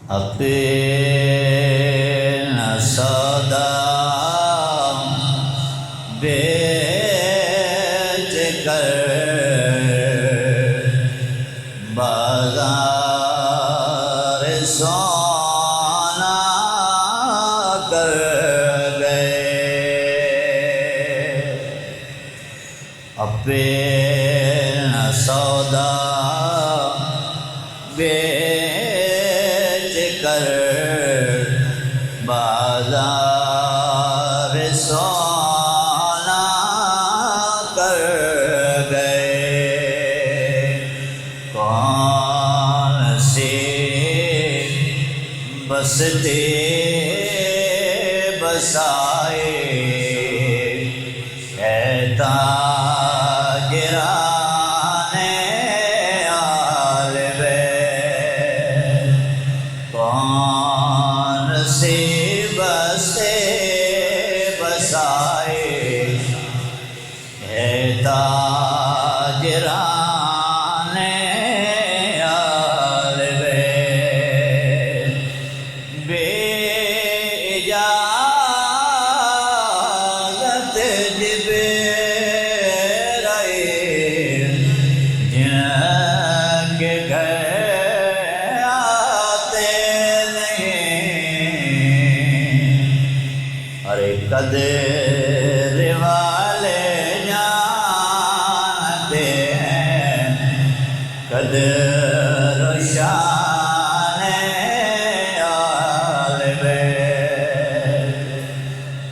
اپنا سودا بیچ کر بازار سونا کر گئے، اپنا سودا بیچ کر بازار سونا کر گئے، کون سی بستی بسائے اے تاجران آل بیت، کون سی بستی بسائے اے تاجران آل بیت، بے اجازت جبرائیل جن کے گھر آتے نہیں، ارے قدر والے جانتے ہیں قدر و شان آل بیت،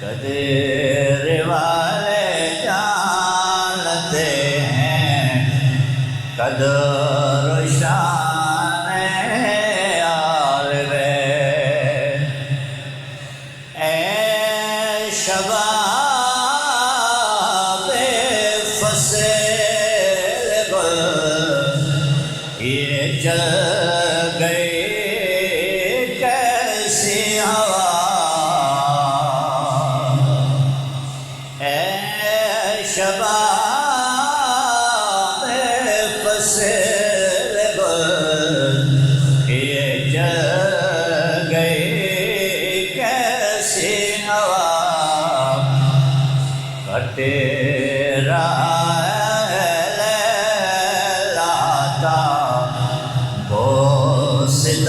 قدر والے جانتے ہیں قدر و شان آل بیت، اے شباب فصل گل یہ چل گئی کیسی ہوا، اے شباب فصل گل یہ چل گئی کیسی ہوا، کٹے رہا ہے لیلاتا بوستان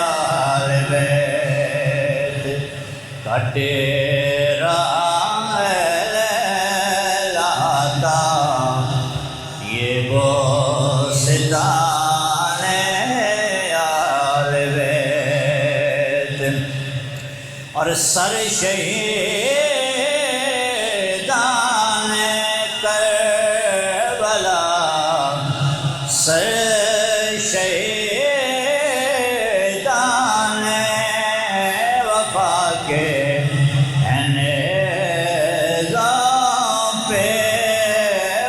آل بیت، کٹے رہا ہے لیلاتا یہ بوستان آل بیت، اور سر شہیدان کربلا، سر شہیدان وفا کے نیزوں پہ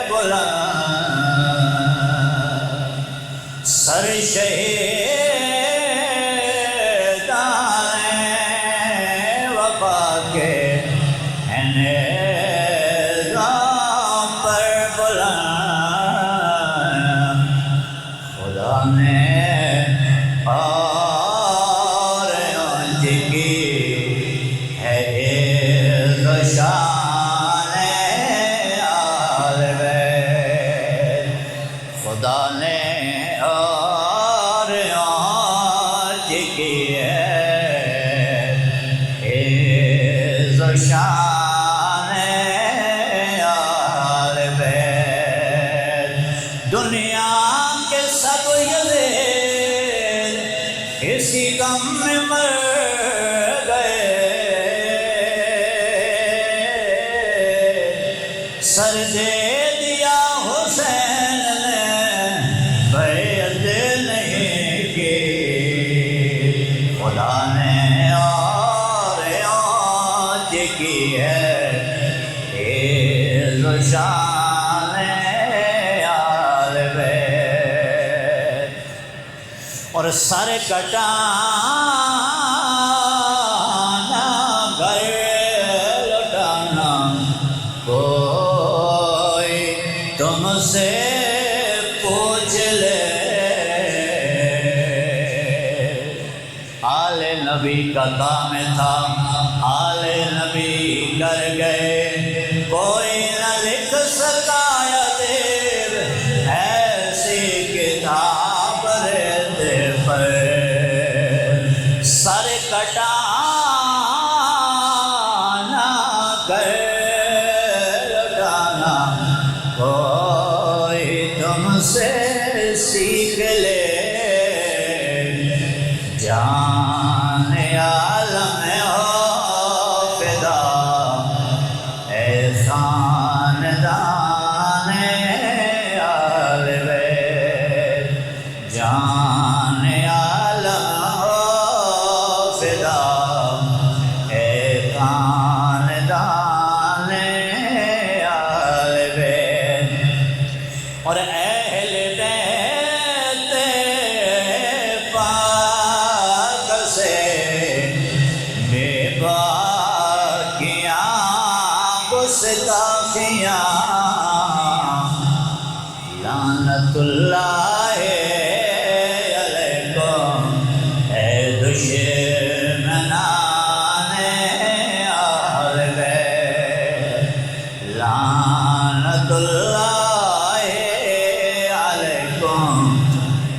بلند، سر شہیدان وفا کے نیزوں پر بلند، خدا نے اور ان کی ہے عز و شان آل بیت، خدا نے اور ان کی ہے عز و شان آل بیت، دنیا کے سب یزید اسی غم میں مر گئے، سر دے دیا حسین نے بیعت نہیں کی، خدا نے اور آج کی ہے عز و شان آل بیت، اور سر کٹانا گھر لٹانا کوئی تم سے پوچھ لے، آل نبی کا کام تھا، آل نبی کر گئے، کوئی نہ لکھ سکا یا دیر ایسی کتاب رہتے پر سر کٹانا کر لٹانا، کوئی تم سے سیکھ لے، جان عالم ہو فدا اے خاندان آل بیت، جان عالم ہو فدا اے خاندان آل بیت، اور اہل بیت پاک سے بے باکیاں گستاخیاں، لعنت اللہ علیکم اے دشمنان آل بیت، لعنت اللہ علیکم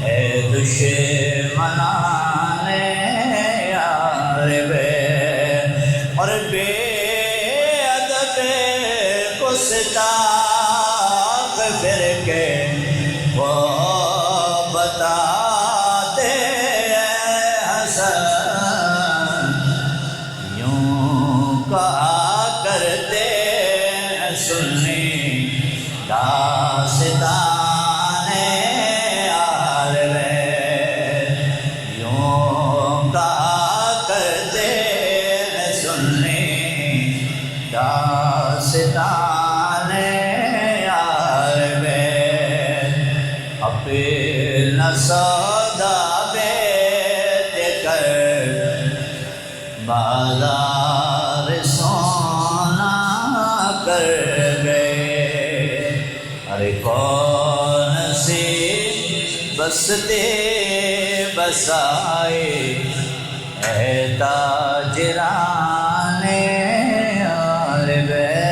اے دشمنان آل بیت، اور بے ادب گستاخ فرقے وہ بتاتے ہیں حسن، یوں کہا کرتے ہیں سنی داستان آل بیت، یوں کہا کرتے ہیں سنی داستان آل بیت، اپنا سودا بیچ کر بازار سونا کر گئے، ارے کون سی بستے بسائے اے تاجران آل بیت۔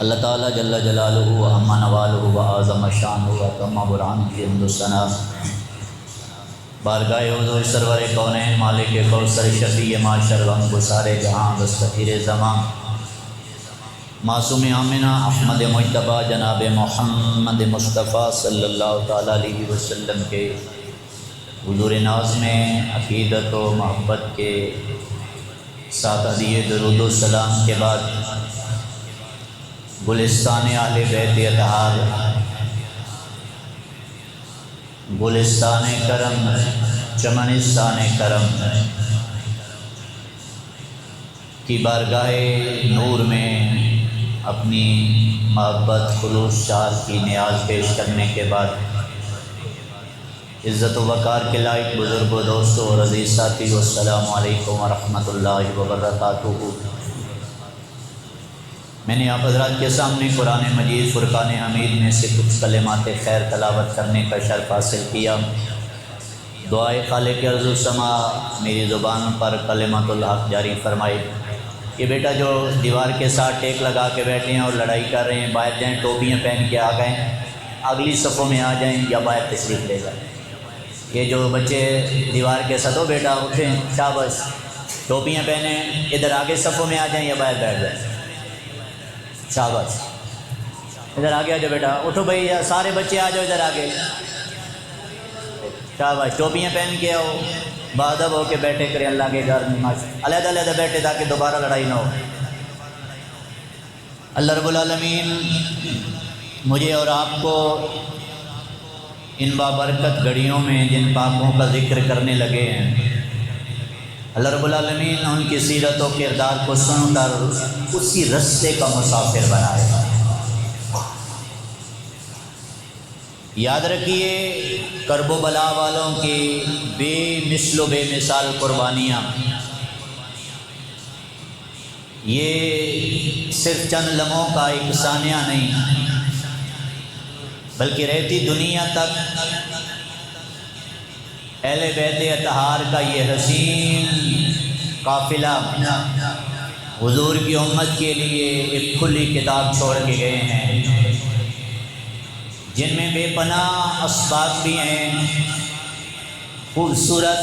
اللہ تعالیٰ جل جلالہ و عم نوالہ و اعظم شانہ و تم برہان کی حمد و ثنا بارگاہ حضور سرور کونین مالک کوثر شفیع معاشر غم گسار جہاں دستگیر زمان معصوم آمنہ احمد مجتبیٰ جناب محمد مصطفیٰ صلی اللہ تعالیٰ علیہ وسلم کے حضور ناز میں عقیدت و محبت کے ساتھ ادیے درود و سلام کے بعد گلستان اہل بیت اطہار، گلستان کرم، چمنستان کرم کی بارگاہ نور میں اپنی محبت خلوص شاد کی نیاز پیش کرنے کے بعد عزت و وقار کے لائق بزرگ و دوستوں اور عزیز ساتھی، السلام علیکم ورحمۃ اللہ وبرکاتہ۔ میں نے آپ حضرات کے سامنے قرآن مجید فرقان حمید میں سے کچھ کلمات خیر تلاوت کرنے کا شرف حاصل کیا۔ دعائے خالق ارض و سما میری زبان پر کلمات الحق جاری فرمائے۔ یہ بیٹا جو دیوار کے ساتھ ٹیک لگا کے بیٹھے ہیں اور لڑائی کر رہے ہیں، باہر جائیں، ٹوپیاں پہن کے آ گئے، اگلی صفوں میں آ جائیں یا باہر تشریف لے جائیں۔ یہ جو بچے دیوار کے ساتھ، ہو بیٹا اٹھیں، شاباش، ٹوپیاں پہنیں، ادھر آگے صفوں میں آ جائیں یا باہر بیٹھ جائیں، شاباش، ادھر آگے آ جاؤ بیٹا، اٹھو بھائی، سارے بچے آ جاؤ ادھر آگے، شاباش، ٹوپیاں پہن کے آؤ، بادب ہو کے بیٹھے کریں اللہ کے گھر میں، علیحدہ علیحدہ بیٹھے تاکہ دوبارہ لڑائی نہ ہو۔ اللہ رب العالمین مجھے اور آپ کو ان بابرکت گھڑیوں میں جن پاکوں کا ذکر کرنے لگے ہیں، اللہ رب العالمین ان کی سیرت و کردار کو سن کر اسی رستے کا مسافر بنائے گا۔ یاد رکھیے، کرب و بلا والوں کی بے مثل و بے مثال قربانیاں یہ صرف چند لمحوں کا ایک ثانیہ نہیں، بلکہ رہتی دنیا تک اہل بیت اطہار کا یہ حسین قافلہ حضور کی امت کے لیے ایک کھلی کتاب چھوڑ کے گئے ہیں، جن میں بے پناہ اسباق بھی ہیں، خوبصورت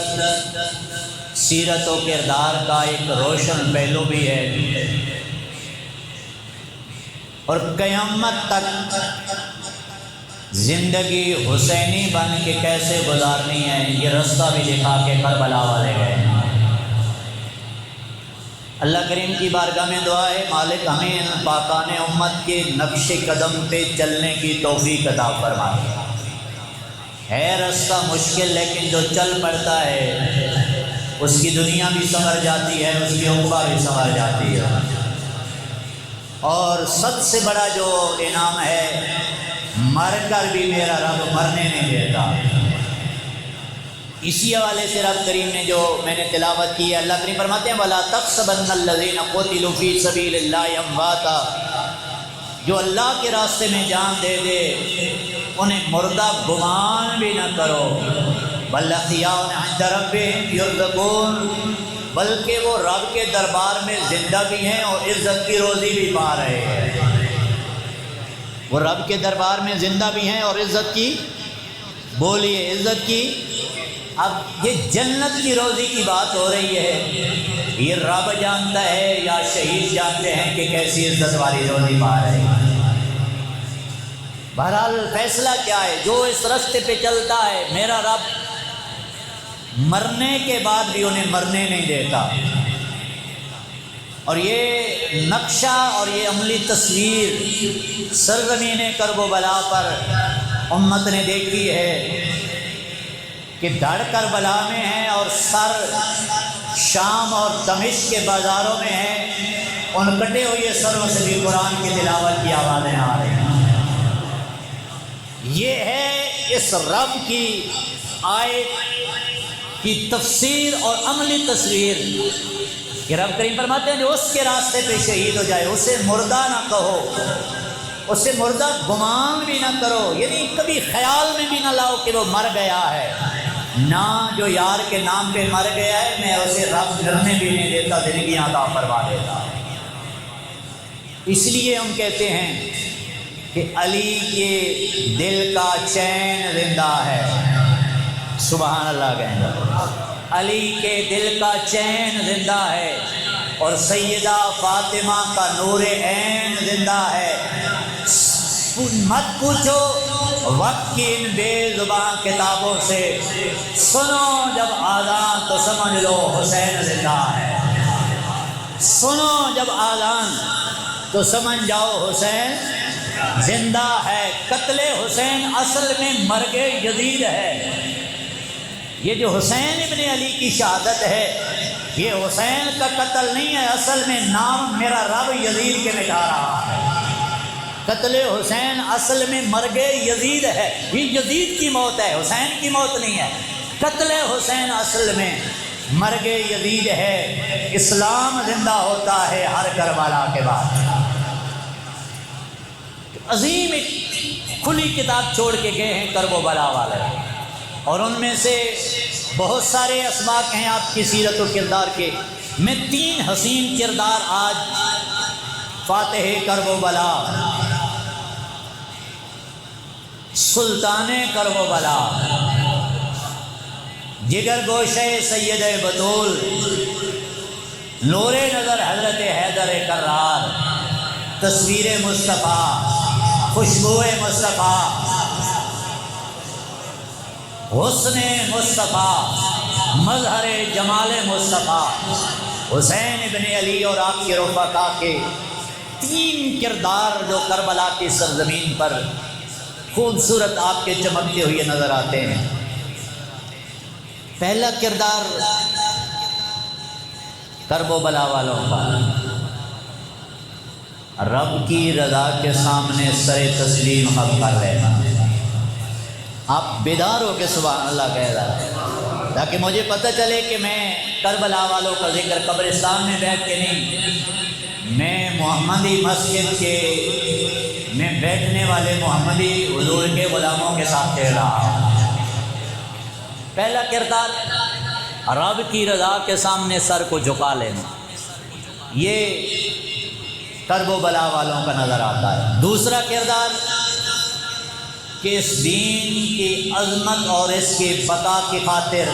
سیرت و کردار کا ایک روشن پہلو بھی ہے، اور قیامت تک زندگی حسینی بن کے کیسے گزارنی ہے یہ رستہ بھی دکھا کے کربلا والے گئے ہیں۔ اللہ کریم کی بارگاہ میں دعا ہے مالک ہمیں ان پاکان امت کے نقش قدم پہ چلنے کی توفیق عطا فرمائے۔ ہے رستہ مشکل لیکن جو چل پڑتا ہے اس کی دنیا بھی سنور جاتی ہے، اس کی عقبہ بھی سنور جاتی ہے، اور سب سے بڑا جو انعام ہے مر کر بھی میرا رب مرنے نہیں دیتا۔ اسی حوالے سے رب کریم نے جو میں نے تلاوت کی ہے، اللہ کریم فرماتے ہیں وَلَا تَحْسَبَنَّ الَّذِينَ قُتِلُوا فِي سَبِيلِ اللَّهِ أَمْوَاتًا، جو اللہ کے راستے میں جان دے دے انہیں مردہ گمان بھی نہ کرو، بَلْ أَحْيَاءٌ عِندَ رَبِّهِمْ يُرْزَقُونَ، بلکہ وہ رب کے دربار میں زندہ بھی ہیں اور عزت کی روزی بھی پا رہے ہیں۔ وہ رب کے دربار میں زندہ بھی ہیں اور عزت کی، بولیے عزت کی، اب یہ جنت کی روزی کی بات ہو رہی ہے، یہ رب جانتا ہے یا شہید جانتے ہیں کہ کیسی عزت والی روزی پا رہے ہیں۔ بہرحال فیصلہ کیا ہے، جو اس راستے پہ چلتا ہے میرا رب مرنے کے بعد بھی انہیں مرنے نہیں دیتا، اور یہ نقشہ اور یہ عملی تصویر سرزمین کرب و بلا پر امت نے دیکھی ہے کہ دھڑ کربلا میں ہے اور سر شام اور دمشق کے بازاروں میں ہے، ان کٹے ہوئے سروں سے بھی قرآن کی تلاوت کی آوازیں آ رہی ہیں۔ یہ ہے اس رب کی آیت کی تفسیر اور عملی تصویر کہ رب کریم فرماتے ہیں جو اس کے راستے پہ شہید ہو جائے اسے مردہ نہ کہو، اسے مردہ گمان بھی نہ کرو، یعنی کبھی خیال میں بھی نہ لاؤ کہ وہ مر گیا ہے، نہ جو یار کے نام پہ مر گیا ہے میں اسے رب مرنے بھی نہیں دیتا، زندگی عطا فرما دیتا۔ اس لیے ہم کہتے ہیں کہ علی کے دل کا چین زندہ ہے، سبحان اللہ کہیں گے، علی کے دل کا چین زندہ ہے، اور سیدہ فاطمہ کا نور عین زندہ ہے۔ مت پوچھو وقت کی ان بے زبان کتابوں سے، سنو جب آذان تو سمجھ لو حسین زندہ ہے، سنو جب آذان تو سمجھ جاؤ حسین زندہ ہے۔ قتل حسین اصل میں مرگ یزید ہے، یہ جو حسین ابن علی کی شہادت ہے یہ حسین کا قتل نہیں ہے، اصل میں نام میرا رب یزید کے مٹا رہا ہے۔ قتل حسین اصل میں مرگ یزید ہے، یہ یزید کی موت ہے، حسین کی موت نہیں ہے۔ قتل حسین اصل میں مرگ یزید ہے، اسلام زندہ ہوتا ہے ہر کربلا کے بعد۔ عظیم ایک کھلی کتاب چھوڑ کے گئے ہیں کرب و بلا والے، اور ان میں سے بہت سارے اسباق ہیں آپ کی سیرت و کردار کے۔ میں 3 حسین کردار آج فاتح کرب و بلا، سلطان کرب و بلا، جگر گوشے سید بطول، نور نظر حضرت حیدر کرار، تصویر مصطفیٰ، خوشبو مصطفیٰ، حسن مصطفیٰ، مظہر جمال مصطفیٰ، حسین ابن علی اور آپ کے رفقا کے 3 کردار جو کربلا کی سرزمین پر خوبصورت آپ کے چمکتے ہوئے نظر آتے ہیں۔ پہلا کردار کرب و بلا والوں کا، رب کی رضا کے سامنے سر تسلیم خم کر لینا۔ آپ بیدار ہو کے سبحان اللہ کہہ رہا ہے، تاکہ مجھے پتہ چلے کہ میں کربلا والوں کا ذکر قبرستان میں بیٹھ کے نہیں، میں محمدی مسجد کے بیٹھنے والے محمدی حضور کے غلاموں کے ساتھ کھیل رہا۔ پہلا کردار رب کی رضا کے سامنے سر کو جھکا لینا، یہ کرب و بلا والوں کا نظر آتا ہے۔ دوسرا کردار کہ اس دین کی عظمت اور اس کی بقا کی خاطر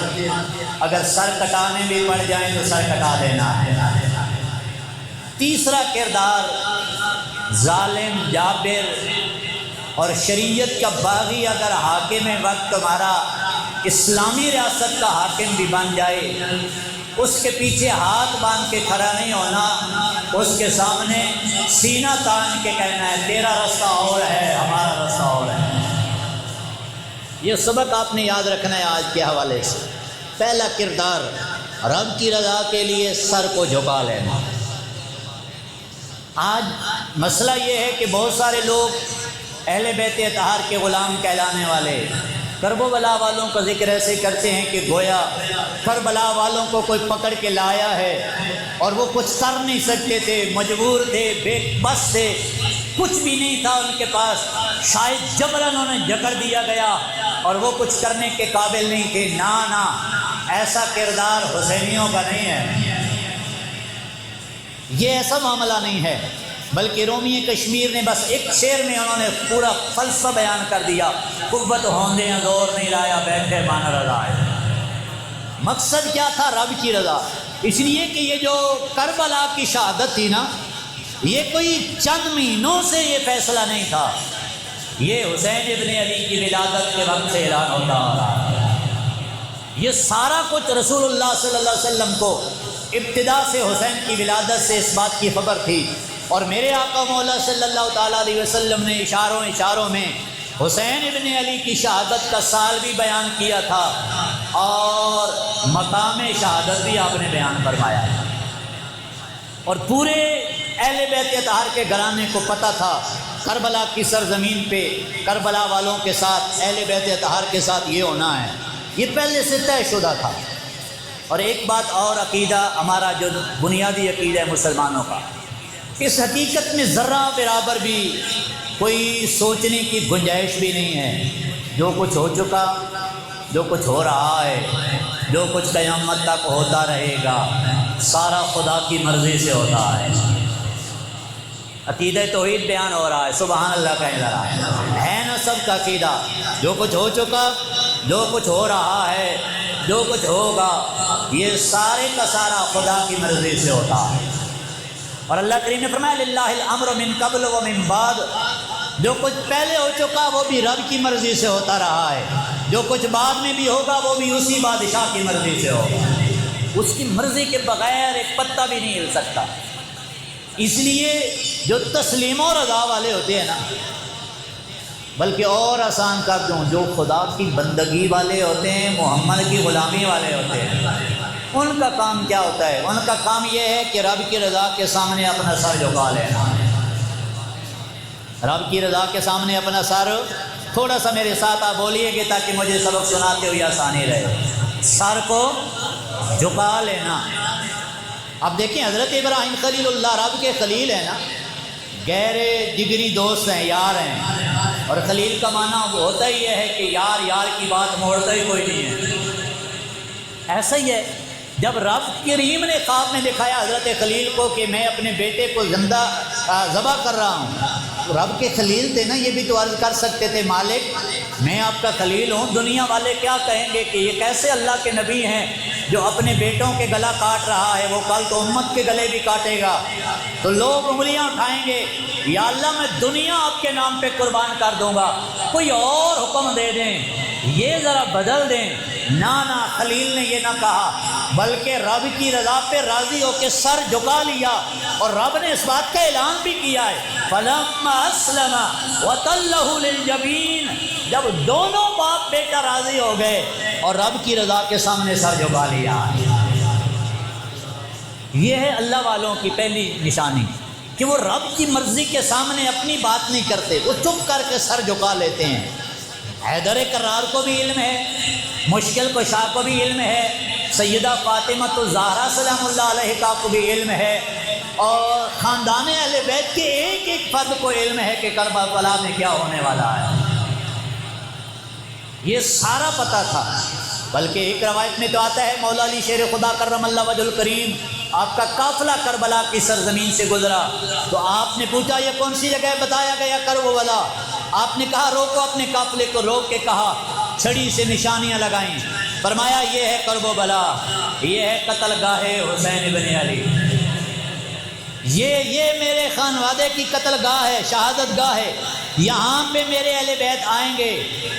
اگر سر کٹانے بھی پڑ جائیں تو سر کٹا دینا ہے۔ تیسرا کردار ظالم، جابر اور شریعت کا باغی اگر حاکم وقت تمہارا اسلامی ریاست کا حاکم بھی بن جائے، اس کے پیچھے ہاتھ باندھ کے کھڑا نہیں ہونا، اس کے سامنے سینہ تان کے کہنا ہے تیرا رستہ اور ہے، ہمارا رستہ اور ہے۔ یہ سبق آپ نے یاد رکھنا ہے آج کے حوالے سے۔ پہلا کردار رب کی رضا کے لیے سر کو جھکا لینا۔ آج مسئلہ یہ ہے کہ بہت سارے لوگ اہل بیت اطہار کے غلام کہلانے والے کرب و بلا والوں کا ذکر ایسے کرتے ہیں کہ گویا کربلا والوں کو کوئی پکڑ کے لایا ہے اور وہ کچھ کر نہیں سکتے تھے، مجبور تھے، بے بس تھے، کچھ بھی نہیں تھا ان کے پاس، شاید جبراً انہیں جکڑ دیا گیا اور وہ کچھ کرنے کے قابل نہیں تھے۔ نہ، ایسا کردار حسینیوں کا نہیں ہے، یہ ایسا معاملہ نہیں ہے، بلکہ رومی کشمیر نے بس ایک شعر میں انہوں نے پورا فلسفہ بیان کر دیا، قوت ہوندے زور نہیں لایا بیٹھے مان رضا ہے۔ مقصد کیا تھا؟ رب کی رضا۔ اس لیے کہ یہ جو کربلا کی شہادت تھی نا، یہ کوئی چند مہینوں سے یہ فیصلہ نہیں تھا، یہ حسین ابن علی کی ولادت کے وقت سے اعلان ہوتا رہا۔ یہ سارا کچھ رسول اللہ صلی اللہ علیہ وسلم کو ابتدا سے حسین کی ولادت سے اس بات کی خبر تھی، اور میرے آقا مولا صلی اللہ تعالیٰ علیہ وسلم نے اشاروں میں حسین ابن علی کی شہادت کا سال بھی بیان کیا تھا اور مقام شہادت بھی آپ نے بیان فرمایا ہے۔ اور پورے اہل بیت اطہار کے گھرانے کو پتہ تھا کربلا کی سرزمین پہ کربلا والوں کے ساتھ، اہل بیت اطہار کے ساتھ یہ ہونا ہے، یہ پہلے سے طے شدہ تھا۔ اور ایک بات اور، عقیدہ ہمارا جو بنیادی عقیدہ ہے مسلمانوں کا، اس حقیقت میں ذرہ برابر بھی کوئی سوچنے کی گنجائش بھی نہیں ہے۔ جو کچھ ہو چکا، جو کچھ ہو رہا ہے، جو کچھ قیامت تک ہوتا رہے گا، سارا خدا کی مرضی سے ہوتا ہے۔ عقیدہ توحید بیان ہو رہا ہے، سبحان اللہ کہیں ذرا، ہے نا سب کا عقیدہ؟ جو کچھ ہو چکا، جو کچھ ہو رہا ہے، جو کچھ ہوگا، یہ سارے کا سارا خدا کی مرضی سے ہوتا ہے۔ اور اللہ کریم نے فرمایا للہ الامر من قبل و من بعد، جو کچھ پہلے ہو چکا وہ بھی رب کی مرضی سے ہوتا رہا ہے، جو کچھ بعد میں بھی ہوگا وہ بھی اسی بادشاہ کی مرضی سے ہوگا، اس کی مرضی کے بغیر ایک پتا بھی نہیں ہل سکتا۔ اس لیے جو تسلیم و رضا والے ہوتے ہیں نا، بلکہ اور آسان کر دوں، جو خدا کی بندگی والے ہوتے ہیں، محمد کی غلامی والے ہوتے ہیں، ان کا کام کیا ہوتا ہے؟ ان کا کام یہ ہے کہ رب کی رضا کے سامنے اپنا سر جھکا لینا۔ رب کی رضا کے سامنے اپنا سر، تھوڑا سا میرے ساتھ آپ بولیے گے تاکہ مجھے سبق سناتے ہوئے آسانی رہے۔ سر کو جھکا لینا۔ اب دیکھیں حضرت ابراہیم خلیل اللہ رب کے خلیل ہیں نا، گہرے جگری دوست ہیں، یار ہیں، اور خلیل کا معنی ہوتا ہی یہ ہے کہ یار کی بات موڑتا ہی کوئی نہیں ہے۔ ایسا ہی ہے، جب رب کریم نے خواب میں دکھایا حضرت خلیل کو کہ میں اپنے بیٹے کو زندہ ذبح کر رہا ہوں، رب کے خلیل تھے نا، یہ بھی تو عرض کر سکتے تھے مالک میں آپ کا خلیل ہوں، دنیا والے کیا کہیں گے کہ یہ کیسے اللہ کے نبی ہیں جو اپنے بیٹوں کے گلا کاٹ رہا ہے، وہ کل تو امت کے گلے بھی کاٹے گا۔ تو لوگ انگلیاں اٹھائیں گے، یا اللہ میں دنیا آپ کے نام پہ قربان کر دوں گا، کوئی اور حکم دے دیں، یہ ذرا بدل دیں۔ نہ خلیل نے یہ نہ کہا، بلکہ رب کی رضا پہ راضی ہو کے سر جھکا لیا، اور رب نے اس بات کا اعلان بھی کیا ہے فَلَمَّا أَسْلَمَ وَتَلَّهُ لِلْجَبِينِ، جب دونوں باپ بیٹا راضی ہو گئے اور رب کی رضا کے سامنے سر جھکا لیا۔ یہ ہے اللہ والوں کی پہلی نشانی کہ وہ رب کی مرضی کے سامنے اپنی بات نہیں کرتے، وہ چپ کر کے سر جھکا لیتے ہیں۔ حیدر کرار کو بھی علم ہے، مشکل کشا کو بھی علم ہے، سیدہ فاطمہ الزہرا سلام اللہ علیہ کا کو بھی علم ہے، اور خاندان اہل بیت کے ایک ایک فرد کو علم ہے کہ کربلا میں کیا ہونے والا ہے، یہ سارا پتہ تھا۔ بلکہ ایک روایت میں تو آتا ہے مولا علی شیر خدا کرم اللہ وجہ الکریم آپ کا قافلہ کربلا کی سرزمین سے گزرا تو آپ نے پوچھا یہ کون سی جگہ ہے؟ بتایا گیا کربلا۔ آپ نے کہا روکو، اپنے قافلے کو روک کے کہا، چھڑی سے نشانیاں لگائیں، فرمایا یہ ہے کربلا، یہ ہے قتل گاہ حسین ابن علی، یہ میرے خانوادے کی قتل گاہ ہے، شہادت گاہ ہے، یہاں پہ میرے اہل بیت آئیں گے،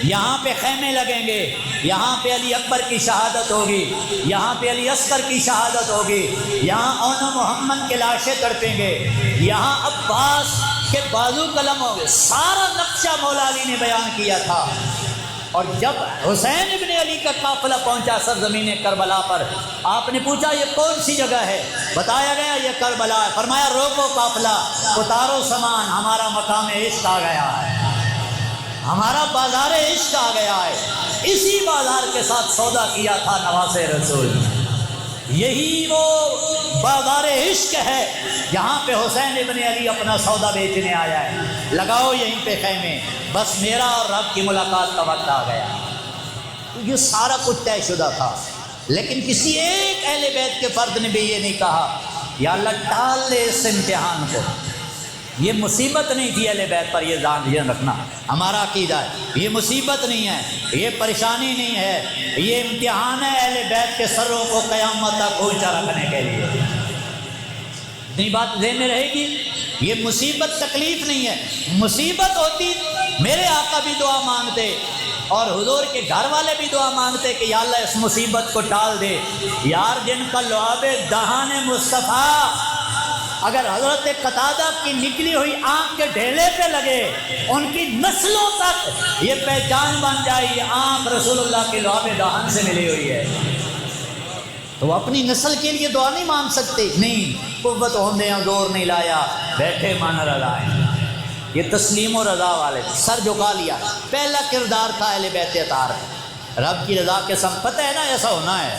یہاں پہ خیمے لگیں گے، یہاں پہ علی اکبر کی شہادت ہوگی، یہاں پہ علی اصغر کی شہادت ہوگی، یہاں اون محمد کے لاشیں تڑپیں گے، یہاں عباس کے بازو قلم ہوگے۔ سارا نقشہ مولا علی نے بیان کیا تھا۔ اور جب حسین ابن علی کا قافلہ پہنچا سرزمین کربلا پر، آپ نے پوچھا یہ کون سی جگہ ہے؟ بتایا گیا یہ کربلا ہے۔ فرمایا روکو قافلہ، اتارو سامان، ہمارا مقام عشق آ گیا ہے، ہمارا بازار عشق آ گیا ہے۔ اسی بازار کے ساتھ سودا کیا تھا نواز رسول، یہی وہ بازار عشق ہے جہاں پہ حسین ابن علی اپنا سودا بیچنے آیا ہے۔ لگاؤ یہیں پہ خیمے، بس میرا اور رب کی ملاقات کا وقت آ گیا۔ یہ سارا کچھ طے شدہ تھا، لیکن کسی ایک اہل بیت کے فرد نے بھی یہ نہیں کہا یا اللہ ٹال لے اس امتحان کو۔ یہ مصیبت نہیں تھی اہل بیت پر، یہ ذہن رکھنا ہمارا عقیدہ ہے، یہ مصیبت نہیں ہے، یہ پریشانی نہیں ہے، یہ امتحان ہے اہل بیت کے سروں کو قیامت تک اونچا رکھنے کے لیے۔ اتنی بات ذہن میں رہے گی، یہ مصیبت تکلیف نہیں ہے۔ مصیبت ہوتی میرے آقا بھی دعا مانگتے اور حضور کے گھر والے بھی دعا مانگتے کہ یا اللہ اس مصیبت کو ٹال دے۔ یار جن کا لعاب دہان مصطفیٰ اگر حضرت قتادہ کی نکلی ہوئی آنکھ کے ڈھیلے پہ لگے، ان کی نسلوں تک یہ پہچان بن جائے یہ آنکھ رسول اللہ کے لعاب دہان سے ملی ہوئی ہے، تو وہ اپنی نسل کے لیے دعا نہیں مانگ سکتے؟ نہیں، قوت ہوندے ہیں زور نہیں لایا، بیٹھے من رضائیں۔ یہ تسلیم و رضا والے سر جھکا لیا، پہلا کردار تھا اہل بیت اطہار، رب کی رضا کے سم۔ پتہ ہے نا ایسا ہونا ہے،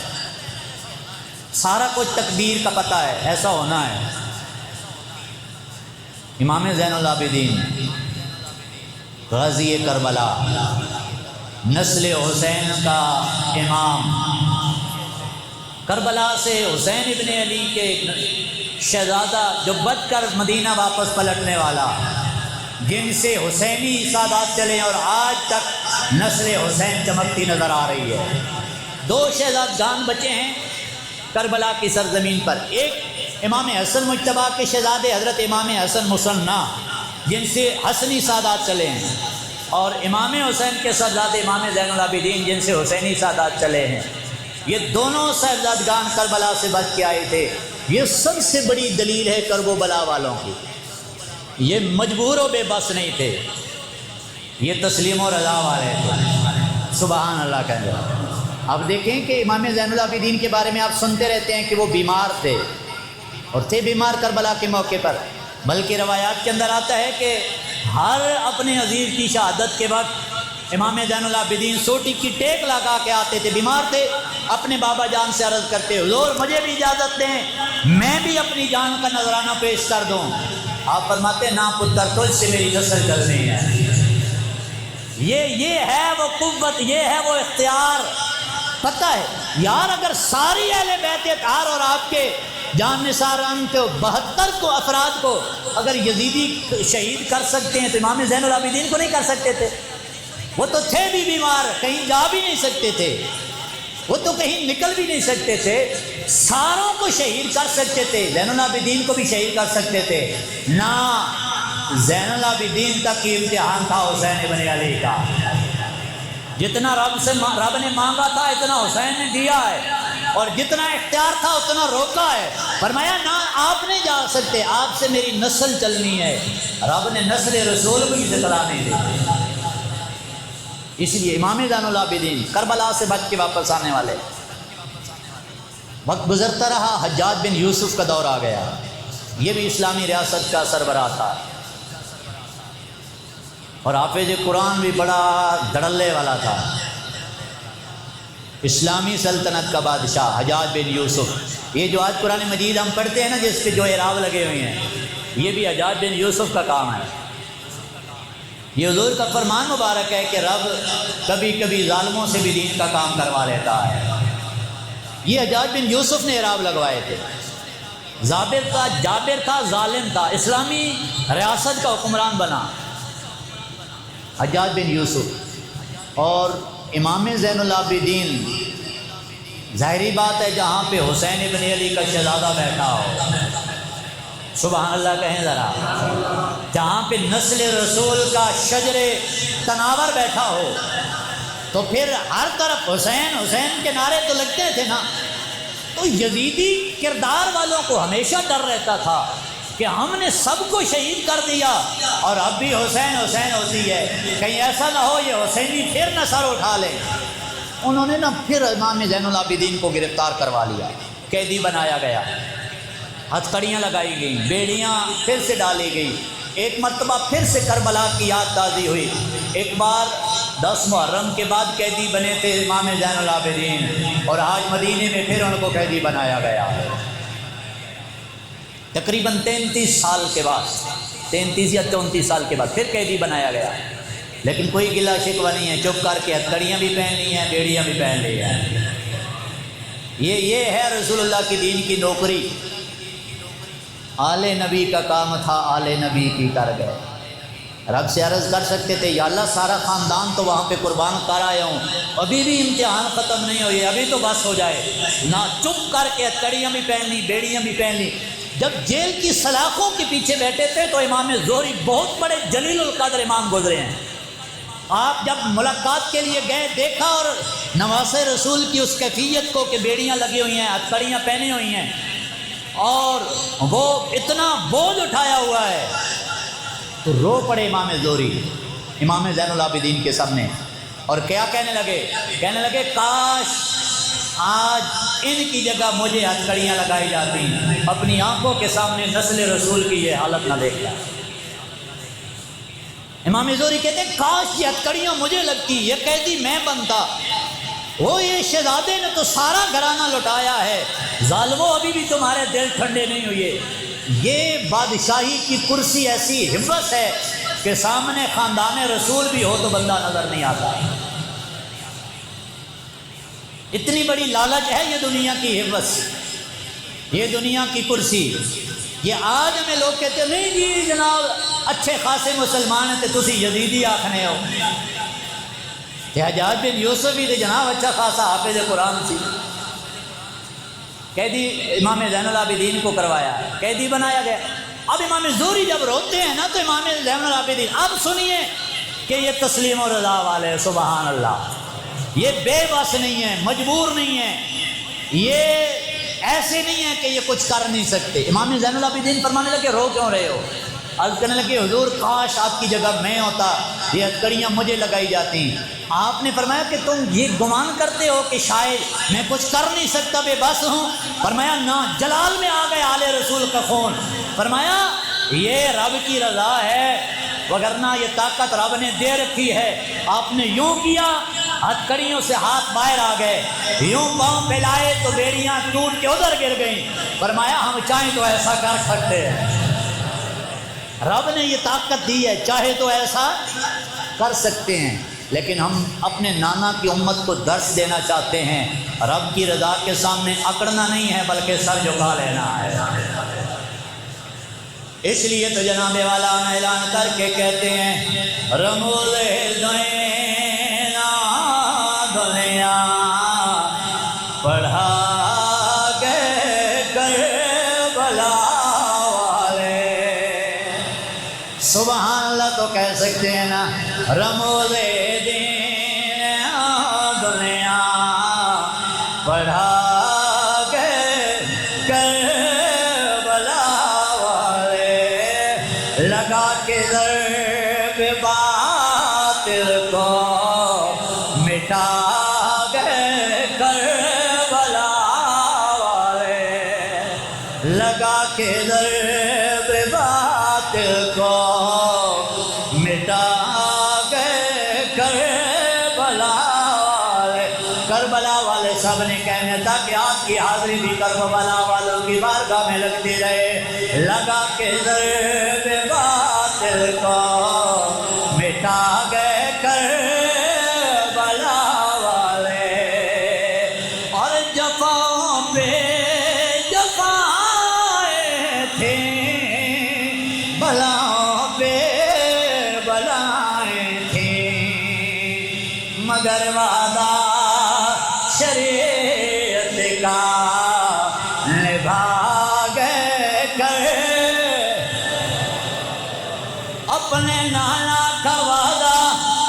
سارا کچھ تقدیر کا پتہ ہے، ایسا ہونا ہے۔ امام زین العابدین غازی کربلا، نسل حسین کا امام، کربلا سے حسین ابن علی کے شہزادہ جو بچ کر مدینہ واپس پلٹنے والا، جن سے حسینی سادات چلے اور آج تک نسل حسین چمکتی نظر آ رہی ہے۔ دو شہزادگان بچے ہیں کربلا کی سرزمین پر، ایک امام حسن مجتبیٰ کے شہزادے حضرت امام حسن مصنع جن سے حسنی سادات چلے ہیں، اور امام حسین کے شہزادے امام زین العابدین جن سے حسینی سادات چلے ہیں۔ یہ دونوں صاحبزادگان کربلا سے بچ کے آئے تھے۔ یہ سب سے بڑی دلیل ہے کرب و بلا والوں کی، یہ مجبور و بے بس نہیں تھے، یہ تسلیم و رضا والے تھے۔ سبحان اللہ کہنے والے۔ اب دیکھیں کہ امام زین العابدین کے بارے میں آپ سنتے رہتے ہیں کہ وہ بیمار تھے، اور تھے بیمار کربلا کے موقع پر، بلکہ روایات کے اندر آتا ہے کہ ہر اپنے عزیز کی شہادت کے وقت امام زین العابدین سوٹی کی ٹیک لگا کے آتے تھے، بیمار تھے، اپنے بابا جان سے عرض کرتے حضور مجھے بھی اجازت دیں میں بھی اپنی جان کا نذرانہ پیش کر دوں۔ آپ فرماتے نا پتر تجھ سے میری نسل چلنی ہے۔ یہ ہے وہ قوت، یہ ہے وہ اختیار۔ پتہ ہے یار اگر ساری اہل بیت اطہار اور آپ کے جان نثار ان کے 72 کو افراد کو اگر یزیدی شہید کر سکتے ہیں تو امام زین العابدین کو نہیں کر سکتے تھے؟ وہ تو تھے بھی بیمار، کہیں جا بھی نہیں سکتے تھے، وہ تو کہیں نکل بھی نہیں سکتے تھے، ساروں کو شہید کر سکتے تھے، زین العابدین کو بھی شہید کر سکتے تھے نا۔ زین العابدین تک یہ امتحان تھا حسین ابن علی کا، جتنا رب نے مانگا تھا اتنا حسین نے دیا ہے، اور جتنا اختیار تھا اتنا روکا ہے۔ فرمایا نہ آپ نہیں جا سکتے، آپ سے میری نسل چلنی ہے۔ رب نے نسل رسول کو بھی ذکر نہیں دی۔ اس لیے امام زین العابدین کربلا سے بچ کے واپس آنے والے، وقت گزرتا رہا، حجاج بن یوسف کا دور آ گیا، یہ بھی اسلامی ریاست کا سربراہ تھا، اور حافظ قرآن بھی بڑا دھڑلے والا تھا۔ اسلامی سلطنت کا بادشاہ حجاج بن یوسف، یہ جو آج قرآن مجید ہم پڑھتے ہیں نا جس پہ جو اعراب لگے ہوئے ہیں، یہ بھی حجاج بن یوسف کا کام ہے۔ یہ حضور کا فرمان مبارک ہے کہ رب کبھی کبھی ظالموں سے بھی دین کا کام کروا لیتا ہے۔ یہ حجاج بن یوسف نے اعراب لگوائے تھے۔ جابر تھا ظالم تھا، اسلامی ریاست کا حکمران بنا حجاج بن یوسف۔ اور امام زین العابدین، ظاہری بات ہے جہاں پہ حسین ابن علی کا شہزادہ بیٹھا ہو، سبحان اللہ کہیں ذرا، جہاں پہ نسل رسول کا شجر تناور بیٹھا ہو، تو پھر ہر طرف حسین حسین کے نعرے تو لگتے تھے نا۔ تو یزیدی کردار والوں کو ہمیشہ ڈر رہتا تھا کہ ہم نے سب کو شہید کر دیا اور اب بھی حسین حسین ہوتی ہے، کہیں ایسا نہ ہو یہ حسینی پھر نہ سر اٹھا لے۔ انہوں نے پھر امام زین العابدین کو گرفتار کروا لیا، قیدی بنایا گیا، ہتھکڑیاں لگائی گئیں، بیڑیاں پھر سے ڈالی گئی۔ ایک مرتبہ پھر سے کربلا کی یاد تازی ہوئی۔ ایک بار 10 محرم کے بعد قیدی بنے تھے امام زین العابدین، اور آج مدینے میں پھر ان کو قیدی بنایا گیا، تقریباً 33 سال کے بعد، 33 یا 34 سال کے بعد پھر قیدی بنایا گیا۔ لیکن کوئی گلہ شکوہ نہیں ہے، چپ کر کے ہتھکڑیاں بھی پہن لی ہیں، بیڑیاں بھی پہن لی ہیں۔ یہ ہے رسول اللہ کی دین کی نوکری۔ آل نبی کا کام تھا، آل نبی کی کر گئے۔ رب سے عرض کر سکتے تھے یا اللہ سارا خاندان تو وہاں پہ قربان کر آیا ہوں، ابھی بھی امتحان ختم نہیں ہوئے، ابھی تو بس ہو جائے نہ، چپ کر کے ہتھکڑیاں بھی پہن لی، بیڑیاں بھی پہن لی۔ جب جیل کی سلاخوں کے پیچھے بیٹھے تھے تو امام زہری بہت بڑے جلیل القدر امام گزرے ہیں۔ آپ جب ملاقات کے لیے گئے، دیکھا اور نواسے رسول کی اس کیفیت کو کہ بیڑیاں لگی ہوئی ہیں، ہتھکڑیاں پہنی ہوئی ہیں، اور وہ اتنا بوجھ اٹھایا ہوا ہے، تو رو پڑے امام زہری امام زین العابدین کے سامنے، اور کیا کہنے لگے کاش آج ان کی جگہ مجھے ہتھکڑیاں لگائی جاتی، اپنی آنکھوں کے سامنے نسل رسول کی یہ حالت نہ دیکھتا۔ امام زہری کہتے ہیں کاش یہ ہتھکڑیاں مجھے لگتی، یہ قیدی میں بنتا۔ وہ یہ شہزادے نے تو سارا گھرانہ لٹایا ہے، ظالموں ابھی بھی تمہارے دل ٹھنڈے نہیں ہوئے۔ یہ بادشاہی کی کرسی ایسی حفظ ہے کہ سامنے خاندان رسول بھی ہو تو بندہ نظر نہیں آتا۔ اتنی بڑی لالچ ہے یہ دنیا کی حفظ، یہ دنیا کی کرسی۔ یہ آج ہمیں لوگ کہتے ہیں نہیں جی جناب اچھے خاصے مسلمان ہیں تو تسی یزیدی آکھنے ہو۔ حجاج بن یوسف بھی تھے جناب اچھا خاصا حافظ قرآن سی، قیدی امام زین العابدین کو کروایا، قیدی بنایا گیا۔ اب امام زہری جب روتے ہیں نا تو امام زین العابدین اب سنیے کہ یہ تسلیم و رضا والے، سبحان اللہ، یہ بے بس نہیں ہے، مجبور نہیں ہے، یہ ایسے نہیں ہے کہ یہ کچھ کر نہیں سکتے۔ امام زین العابدین فرمانے لگے رو کیوں رہے ہو؟ عرض کرنے لگے حضور کاش آپ کی جگہ میں ہوتا، یہ ہتھکڑیاں مجھے لگائی جاتی۔ آپ نے فرمایا کہ تم یہ گمان کرتے ہو کہ شاید میں کچھ کر نہیں سکتا، بے بس ہوں؟ فرمایا نہ، جلال میں آ گئے آل رسول کا خون۔ فرمایا یہ رب کی رضا ہے، وگرنہ یہ طاقت رب نے دے رکھی ہے۔ آپ نے یوں کیا، ہتھکڑیوں سے ہاتھ باہر آ گئے، یوں پاؤں پھیلائے تو بیڑیاں ٹوٹ کے ادھر گر گئیں۔ فرمایا ہم چاہیں تو ایسا کر سکتے ہیں، رب نے یہ طاقت دی ہے، چاہے تو ایسا کر سکتے ہیں۔ لیکن ہم اپنے نانا کی امت کو درس دینا چاہتے ہیں، رب کی رضا کے سامنے اکڑنا نہیں ہے بلکہ سر جھکا لینا ہے۔ اس لیے تو جناب والا اعلان کر کے کہتے ہیں رموز دنیا پڑھا گئے کربلا والے، سبحان اللہ تو کہہ سکتے ہیں نا، رموز دنیا پڑھا گئے کربلا والے، لگا کے ضرب باطل کو مٹا گئے کربلا والے، لگا کے ضرب باطل کو مٹا گئے کربلا والے، کربلا والے سب نے کہنے تاکہ آپ کی حاضری بھی کربلا والوں کی بارگاہ میں لگتی رہے، لگا کے ضرب باطل کو مٹا گئے کربلا والے، اور جفاؤں پہ جفائیں تھیں، بلاؤں پہ بلائیں تھیں، مگر وعدہ شریعت کا نبھا گئے کر، اپنے نانا کا وعدہ